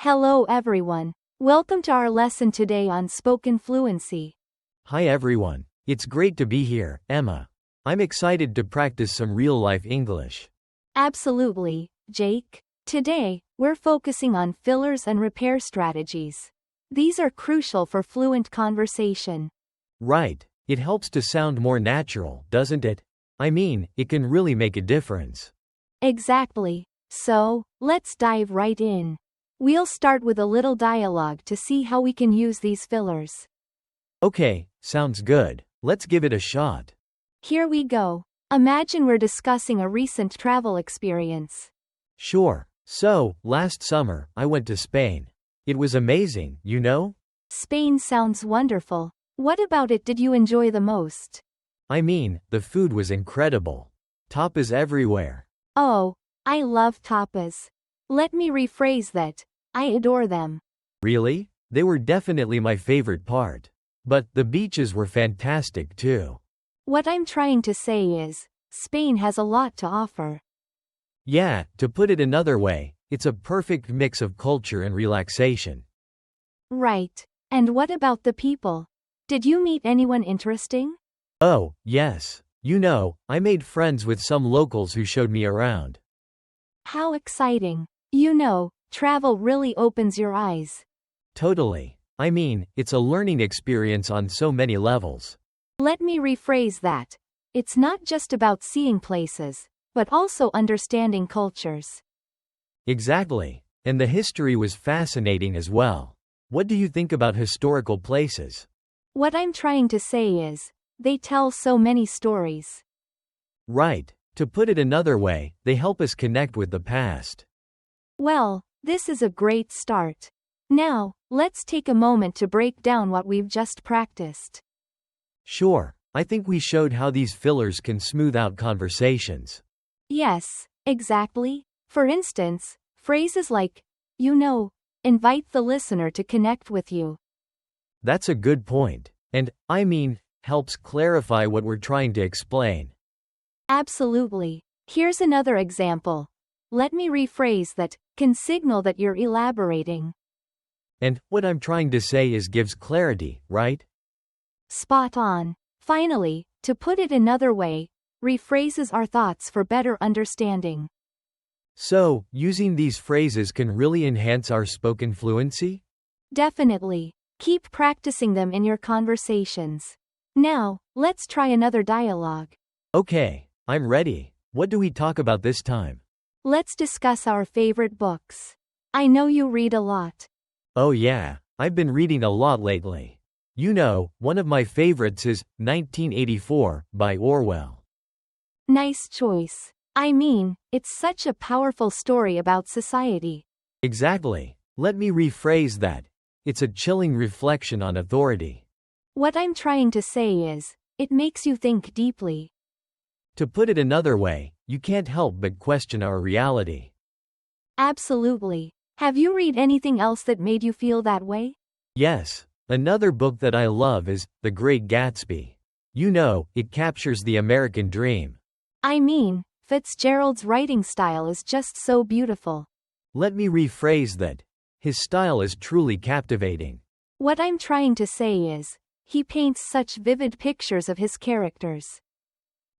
Hello everyone. Welcome to our lesson today on spoken fluency. Hi everyone. It's great to be here, Emma. I'm excited to practice some real-life English. Absolutely, Jake. Today, we're focusing on fillers and repair strategies. These are crucial for fluent conversation. Right. It helps to sound more natural, doesn't it? I mean, it can really make a difference. Exactly. So, let's dive right in. We'll start with a little dialogue to see how we can use these fillers. Okay, sounds good. Let's give it a shot. Here we go. Imagine we're discussing a recent travel experience. Sure. So, last summer, I went to Spain. It was amazing, you know? Spain sounds wonderful. What about it did you enjoy the most? I mean, the food was incredible. Tapas everywhere. Oh, I love tapas. Let me rephrase that. I adore them. Really? They were definitely my favorite part. But the beaches were fantastic too. What I'm trying to say is, Spain has a lot to offer. Yeah, to put it another way, it's a perfect mix of culture and relaxation. Right. And what about the people? Did you meet anyone interesting? Oh, yes. You know, I made friends with some locals who showed me around. How exciting. You know, travel really opens your eyes. Totally. I mean, it's a learning experience on so many levels. Let me rephrase that. It's not just about seeing places, but also understanding cultures. Exactly. And the history was fascinating as well. What do you think about historical places? What I'm trying to say is, they tell so many stories. Right. To put it another way, they help us connect with the past. Well, this is a great start. Now, let's take a moment to break down what we've just practiced. Sure. I think we showed how these fillers can smooth out conversations. Yes, exactly. For instance, phrases like, invite the listener to connect with you. That's a good point. And, I mean, helps clarify what we're trying to explain. Absolutely. Here's another example. Let me rephrase that, can signal that you're elaborating. And, what I'm trying to say is gives clarity, right? Spot on. Finally, to put it another way, rephrases our thoughts for better understanding. So, using these phrases can really enhance our spoken fluency? Definitely. Keep practicing them in your conversations. Now, let's try another dialogue. Okay, I'm ready. What do we talk about this time? Let's discuss our favorite books. I know you read a lot. Oh yeah, I've been reading a lot lately. You know, one of my favorites is 1984 by Orwell. Nice choice. I mean, it's such a powerful story about society. Exactly. Let me rephrase that. It's a chilling reflection on authority. What I'm trying to say is, it makes you think deeply. To put it another way, you can't help but question our reality. Absolutely. Have you read anything else that made you feel that way? Yes, another book that I love is The Great Gatsby. You know, it captures the American dream. I mean, Fitzgerald's writing style is just so beautiful. Let me rephrase that. His style is truly captivating. What I'm trying to say is, he paints such vivid pictures of his characters.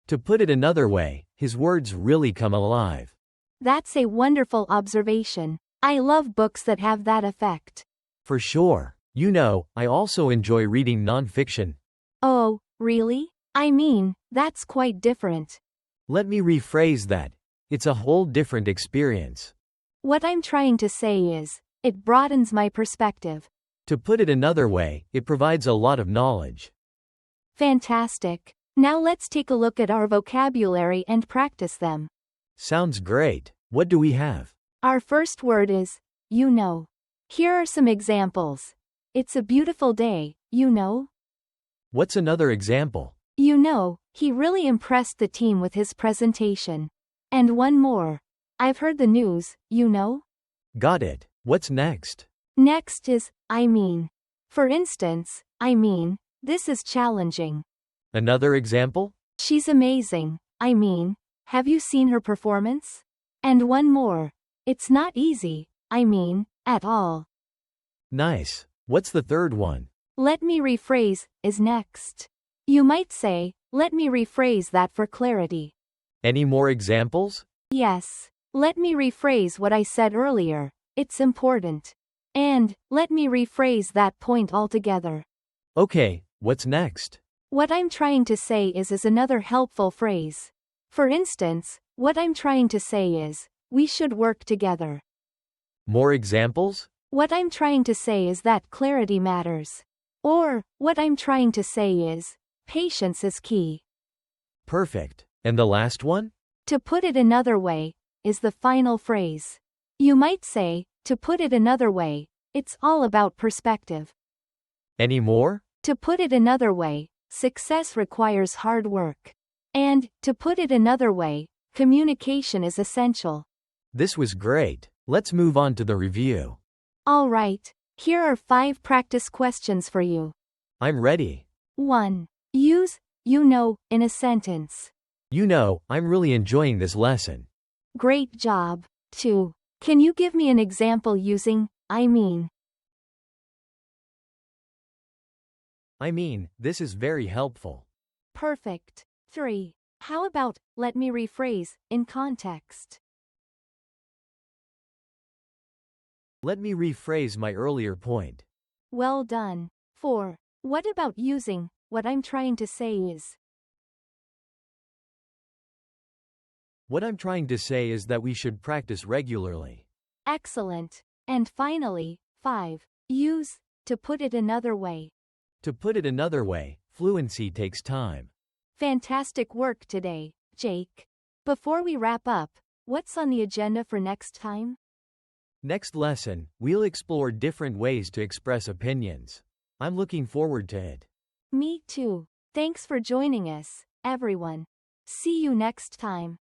To put it another way, his words really come alive. That's a wonderful observation. I love books that have that effect. For sure. You know, I also enjoy reading nonfiction. Oh, really? I mean, that's quite different. Let me rephrase that. It's a whole different experience. What I'm trying to say is, it broadens my perspective. To put it another way, it provides a lot of knowledge. Fantastic. Now let's take a look at our vocabulary and practice them. Sounds great. What do we have? Our first word is, you know. Here are some examples. It's a beautiful day, you know. What's another example? You know, he really impressed the team with his presentation. And one more. I've heard the news, you know. Got it. What's next? Next is, I mean. For instance, I mean, this is challenging. Another example? She's amazing. I mean, have you seen her performance? And one more. It's not easy. I mean, At all. Nice. What's the third one? Let me rephrase is next. You might say, let me rephrase that for clarity. Any more examples? Yes. Let me rephrase what I said earlier. It's important. And, let me rephrase that point altogether. Okay, what's next? What I'm trying to say is another helpful phrase. For instance, what I'm trying to say is, we should work together. More examples? What I'm trying to say is that clarity matters. Or, what I'm trying to say is, patience is key. Perfect. And the last one? To put it another way, is the final phrase. You might say, to put it another way, it's all about perspective. Any more? To put it another way, success requires hard work. And, to put it another way, communication is essential. This was great. Let's move on to the review. All right, here are 5 practice questions for you. I'm ready. 1. Use, you know, in a sentence. You know, I'm really enjoying this lesson. Great job. 2. Can you give me an example using, I mean? I mean, this is very helpful. Perfect. 3. How about, let me rephrase, in context? Let me rephrase my earlier point. Well done. 4. What about using, what I'm trying to say is? What I'm trying to say is that we should practice regularly. Excellent. And finally, 5. Use, to put it another way. To put it another way, fluency takes time. Fantastic work today, Jake. Before we wrap up, what's on the agenda for next time? Next lesson, we'll explore different ways to express opinions. I'm looking forward to it. Me too. Thanks for joining us, everyone. See you next time.